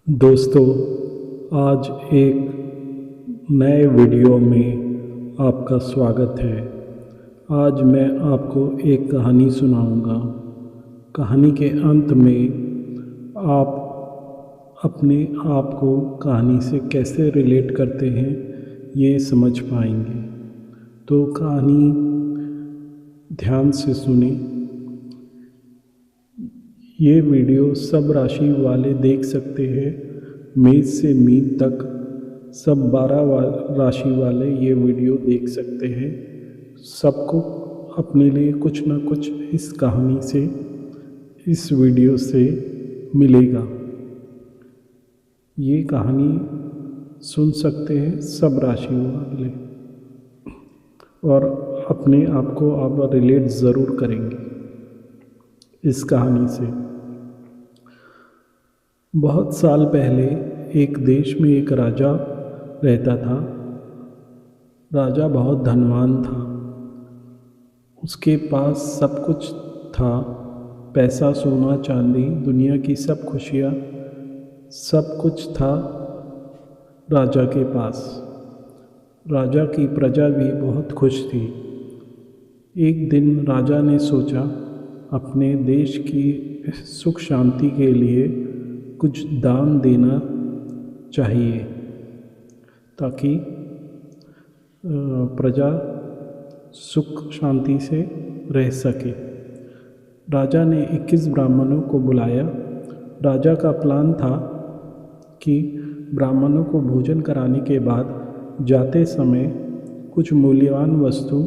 दोस्तों, आज एक नए वीडियो में आपका स्वागत है। आज मैं आपको एक कहानी सुनाऊंगा। कहानी के अंत में आप अपने आप को कहानी से कैसे रिलेट करते हैं ये समझ पाएंगे। तो कहानी ध्यान से सुने। ये वीडियो सब राशि वाले देख सकते हैं। मेष से मीन तक सब 12 राशि वाले ये वीडियो देख सकते हैं। सबको अपने लिए कुछ ना कुछ इस कहानी से, इस वीडियो से मिलेगा। ये कहानी सुन सकते हैं सब राशि वाले और अपने आप को आप रिलेट ज़रूर करेंगे इस कहानी से। बहुत साल पहले एक देश में एक राजा रहता था। राजा बहुत धनवान था। उसके पास सब कुछ था, पैसा, सोना, चांदी, दुनिया की सब खुशियाँ, सब कुछ था राजा के पास। राजा की प्रजा भी बहुत खुश थी। एक दिन राजा ने सोचा अपने देश की सुख शांति के लिए कुछ दान देना चाहिए ताकि प्रजा सुख शांति से रह सके। राजा ने 21 ब्राह्मणों को बुलाया। राजा का प्लान था कि ब्राह्मणों को भोजन कराने के बाद जाते समय कुछ मूल्यवान वस्तु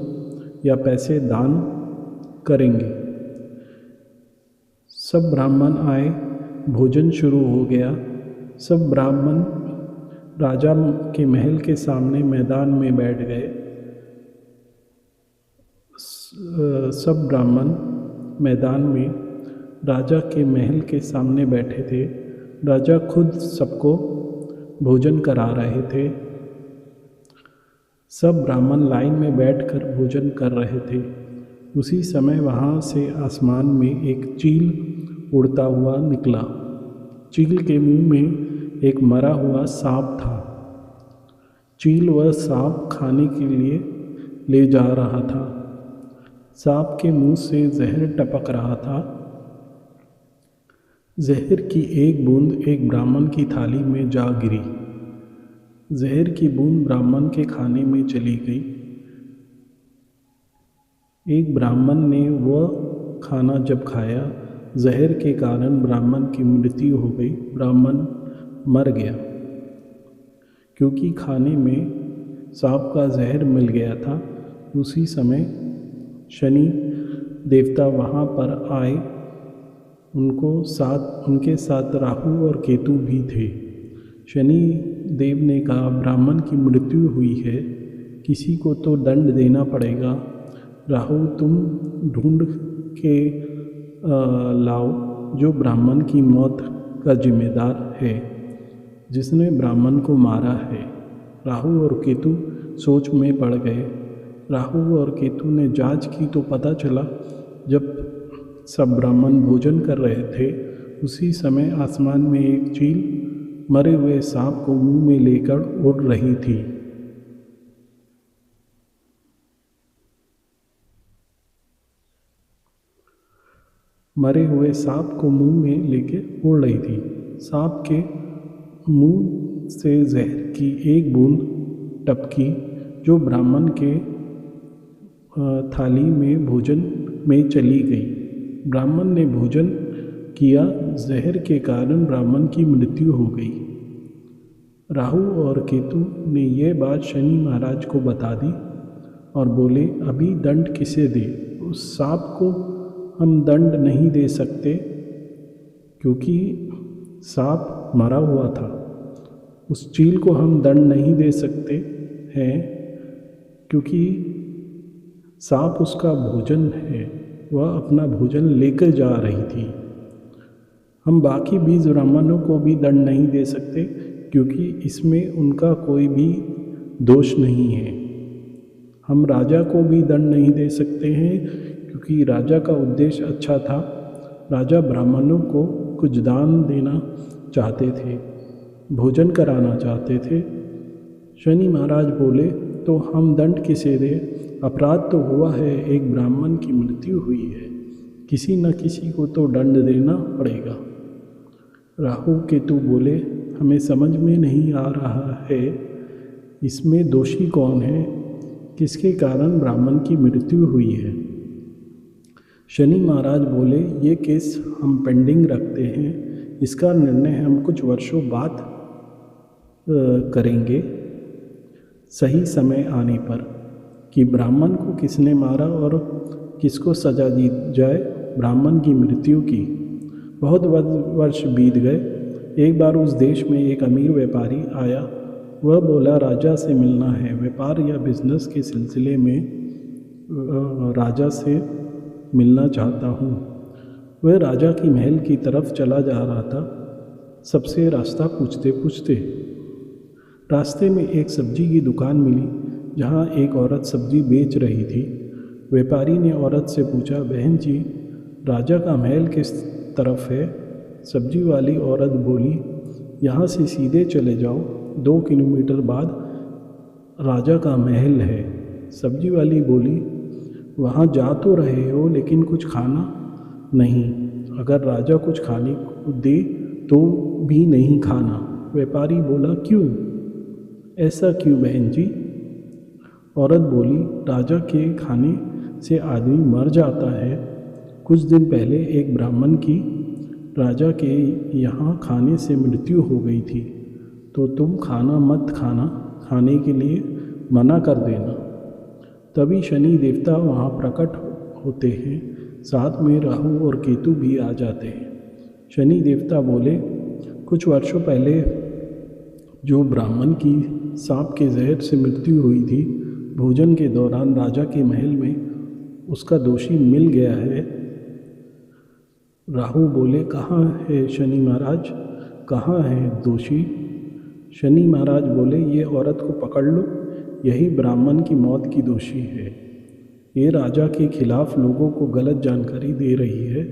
या पैसे दान करेंगे। सब ब्राह्मण आए, भोजन शुरू हो गया। सब ब्राह्मण राजा के महल के सामने मैदान में बैठ गए। सब ब्राह्मण मैदान में राजा के महल के सामने बैठे थे। राजा खुद सबको भोजन करा रहे थे। सब ब्राह्मण लाइन में बैठकर भोजन कर रहे थे। उसी समय वहाँ से आसमान में एक चील उड़ता हुआ निकला। चील के मुंह में एक मरा हुआ सांप था। चील वह सांप खाने के लिए ले जा रहा था। सांप के मुंह से जहर टपक रहा था। जहर की एक बूंद एक ब्राह्मण की थाली में जा गिरी। जहर की बूंद ब्राह्मण के खाने में चली गई। एक ब्राह्मण ने वह खाना जब खाया, जहर के कारण ब्राह्मण की मृत्यु हो गई। ब्राह्मण मर गया क्योंकि खाने में सांप का जहर मिल गया था। उसी समय शनि देवता वहाँ पर आए। उनके साथ राहु और केतु भी थे। शनि देव ने कहा, ब्राह्मण की मृत्यु हुई है, किसी को तो दंड देना पड़ेगा। राहु, तुम ढूंढ के लाओ जो ब्राह्मण की मौत का जिम्मेदार है, जिसने ब्राह्मण को मारा है। राहु और केतु सोच में पड़ गए। राहु और केतु ने जांच की तो पता चला, जब सब ब्राह्मण भोजन कर रहे थे उसी समय आसमान में एक चील मरे हुए सांप को मुंह में लेकर उड़ रही थी। मरे हुए सांप को मुंह में लेके उड़ रही थी। सांप के मुंह से जहर की एक बूंद टपकी जो ब्राह्मण के थाली में भोजन में चली गई। ब्राह्मण ने भोजन किया, जहर के कारण ब्राह्मण की मृत्यु हो गई। राहु और केतु ने यह बात शनि महाराज को बता दी और बोले, अभी दंड किसे दे? उस सांप को हम दंड नहीं दे सकते क्योंकि सांप मरा हुआ था। उस चील को हम दंड नहीं दे सकते हैं क्योंकि सांप उसका भोजन है, वह अपना भोजन लेकर जा रही थी। हम बाकी 20 ब्राह्मणों को भी दंड नहीं दे सकते क्योंकि इसमें उनका कोई भी दोष नहीं है। हम राजा को भी दंड नहीं दे सकते हैं क्योंकि राजा का उद्देश्य अच्छा था। राजा ब्राह्मणों को कुछ दान देना चाहते थे। भोजन कराना चाहते थे। शनि महाराज बोले, तो हम दंड किसे दें? अपराध तो हुआ है, एक ब्राह्मण की मृत्यु हुई है, किसी न किसी को तो दंड देना पड़ेगा। राहु केतु बोले, हमें समझ में नहीं आ रहा है इसमें दोषी कौन है, किसके कारण ब्राह्मण की मृत्यु हुई है। शनि महाराज बोले, ये केस हम पेंडिंग रखते हैं, इसका निर्णय हम कुछ वर्षों बाद करेंगे, सही समय आने पर, कि ब्राह्मण को किसने मारा और किसको सजा दी जाए ब्राह्मण की मृत्यु की। बहुत वर्ष बीत गए। एक बार उस देश में एक अमीर व्यापारी आया। वह बोला, राजा से मिलना है, व्यापार या बिजनेस के सिलसिले में राजा से मिलना चाहता हूँ। वह राजा की महल की तरफ चला जा रहा था। सबसे रास्ता पूछते पूछते रास्ते में एक सब्जी की दुकान मिली, जहाँ एक औरत सब्जी बेच रही थी। व्यापारी ने औरत से पूछा, बहन जी, राजा का महल किस तरफ है? सब्जी वाली औरत बोली, यहाँ से सीधे चले जाओ, 2 किलोमीटर बाद राजा का महल है। सब्जी वाली बोली, वहाँ जा तो रहे हो, लेकिन कुछ खाना नहीं, अगर राजा कुछ खाने को दे तो भी नहीं खाना। व्यापारी बोला, क्यों, ऐसा क्यों बहन जी? औरत बोली, राजा के खाने से आदमी मर जाता है। कुछ दिन पहले एक ब्राह्मण की राजा के यहाँ खाने से मृत्यु हो गई थी, तो तुम खाना मत खाना, खाने के लिए मना कर देना। तभी शनि देवता वहाँ प्रकट होते हैं, साथ में राहु और केतु भी आ जाते हैं। शनि देवता बोले, कुछ वर्षों पहले जो ब्राह्मण की सांप के जहर से मृत्यु हुई थी, भोजन के दौरान राजा के महल में उसका दोषी मिल गया है। राहु बोले, कहाँ है शनि महाराज, कहाँ है दोषी? शनि महाराज बोले, ये औरत को पकड़ लो, यही ब्राह्मण की मौत की दोषी है। ये राजा के खिलाफ लोगों को गलत जानकारी दे रही है,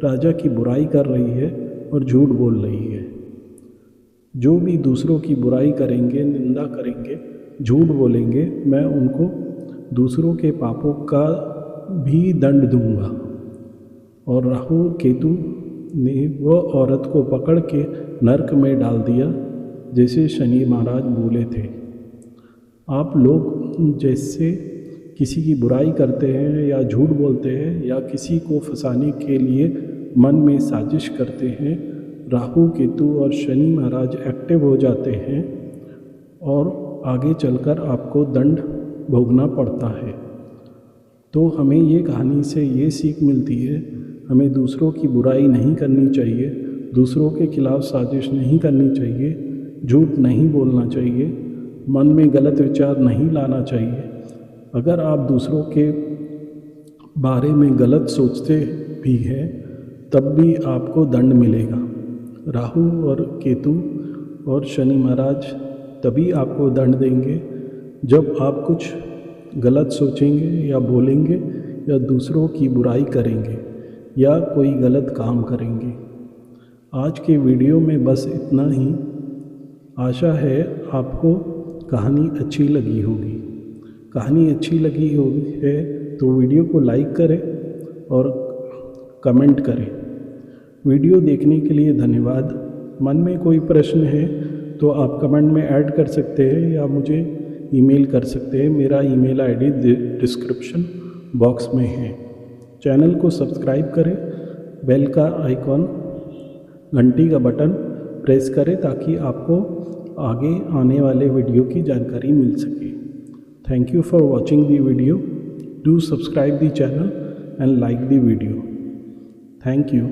राजा की बुराई कर रही है और झूठ बोल रही है। जो भी दूसरों की बुराई करेंगे, निंदा करेंगे, झूठ बोलेंगे, मैं उनको दूसरों के पापों का भी दंड दूंगा। और राहु केतु ने वह औरत को पकड़ के नरक में डाल दिया, जैसे शनि महाराज बोले थे। आप लोग जैसे किसी की बुराई करते हैं या झूठ बोलते हैं या किसी को फंसाने के लिए मन में साजिश करते हैं, राहु केतु और शनि महाराज एक्टिव हो जाते हैं और आगे चलकर आपको दंड भोगना पड़ता है। तो हमें ये कहानी से ये सीख मिलती है, हमें दूसरों की बुराई नहीं करनी चाहिए, दूसरों के खिलाफ साजिश नहीं करनी चाहिए, झूठ नहीं बोलना चाहिए, मन में गलत विचार नहीं लाना चाहिए। अगर आप दूसरों के बारे में गलत सोचते भी हैं, तब भी आपको दंड मिलेगा। राहु और केतु और शनि महाराज तभी आपको दंड देंगे जब आप कुछ गलत सोचेंगे या बोलेंगे या दूसरों की बुराई करेंगे या कोई गलत काम करेंगे। आज के वीडियो में बस इतना ही। आशा है आपको कहानी अच्छी लगी होगी। कहानी अच्छी लगी होगी है तो वीडियो को लाइक करें और कमेंट करें। वीडियो देखने के लिए धन्यवाद। मन में कोई प्रश्न है तो आप कमेंट में ऐड कर सकते हैं या मुझे ईमेल कर सकते हैं। मेरा ईमेल आईडी डिस्क्रिप्शन बॉक्स में है। चैनल को सब्सक्राइब करें, बेल का आइकॉन, घंटी का बटन प्रेस करें ताकि आपको आगे आने वाले वीडियो की जानकारी मिल सके। Thank you for watching the video. Do subscribe the channel and like the video. Thank you.